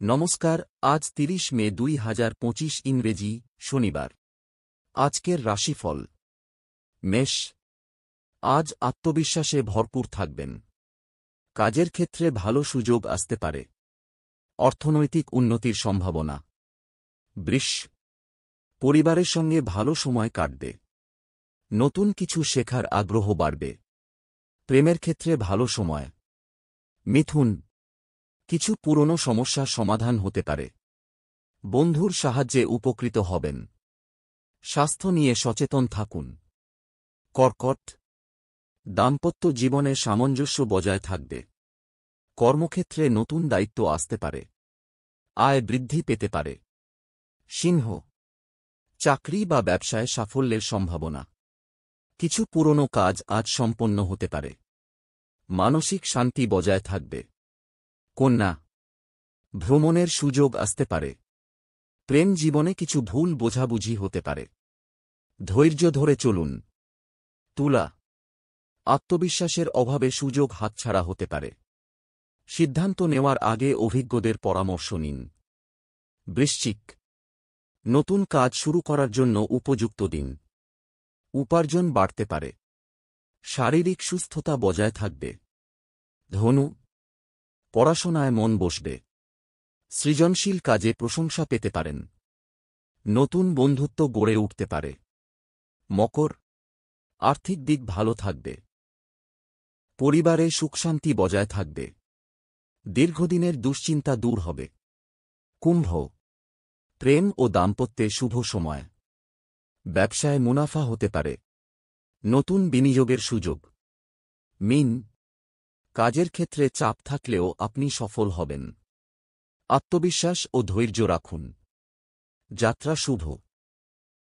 নমস্কার। আজ ৩০ মে ২০২৫ ইংরেজি শনিবার। আজকের রাশিফল। মেষ। আজ আত্মবিশ্বাসে ভরপুর থাকবেন। কাজের ক্ষেত্রে ভালো সুযোগ আসতে পারে। অর্থনৈতিক উন্নতির সম্ভাবনা। বৃষ। পরিবারের সঙ্গে ভালো সময় কাটবে। নতুন কিছু শেখার আগ্রহ বাড়বে। প্রেমের ক্ষেত্রে ভালো সময়। মিথুন। কিছু পুরনো সমস্যার সমাধান হতে পারে। বন্ধুর সাহায্যে উপকৃত হবেন। স্বাস্থ্য নিয়ে সচেতন থাকুন। কর্কট। দাম্পত্য জীবনে সামঞ্জস্য বজায় থাকবে। কর্মক্ষেত্রে নতুন দায়িত্ব আসতে পারে। আয় বৃদ্ধি পেতে পারে। সিংহ। চাকরি বা ব্যবসায় সাফল্যের সম্ভাবনা। কিছু পুরনো কাজ আজ সম্পন্ন হতে পারে। মানসিক শান্তি বজায় থাকবে। কন্যা। ভ্রমণের সুযোগ আসতে পারে। প্রেম জীবনে কিছু ভুল বোঝাবুঝি হতে পারে। ধৈর্য ধরে চলুন। তুলা। আত্মবিশ্বাসের অভাবে সুযোগ হাতছাড়া হতে পারে। সিদ্ধান্ত নেওয়ার আগে অভিজ্ঞদের পরামর্শ নিন। বৃশ্চিক। নতুন কাজ শুরু করার জন্য উপযুক্ত দিন। উপার্জন বাড়তে পারে। শারীরিক সুস্থতা বজায় থাকবে। ধনু। পড়াশোনায় মন বসবে। সৃজনশীল কাজে প্রশংসা পেতে পারেন। নতুন বন্ধুত্ব গড়ে উঠতে পারে। মকর। আর্থিক দিক ভালো থাকবে। পরিবারে সুখশান্তি বজায় থাকবে। দীর্ঘদিনের দুশ্চিন্তা দূর হবে। কুম্ভ। প্রেম ও দাম্পত্যে শুভ সময়। ব্যবসায় মুনাফা হতে পারে। নতুন বিনিয়োগের সুযোগ। মীন। কাজের ক্ষেত্রে চাপ থাকলেও আপনি সফল হবেন। আত্মবিশ্বাস ও ধৈর্য রাখুন। যাত্রা শুভ।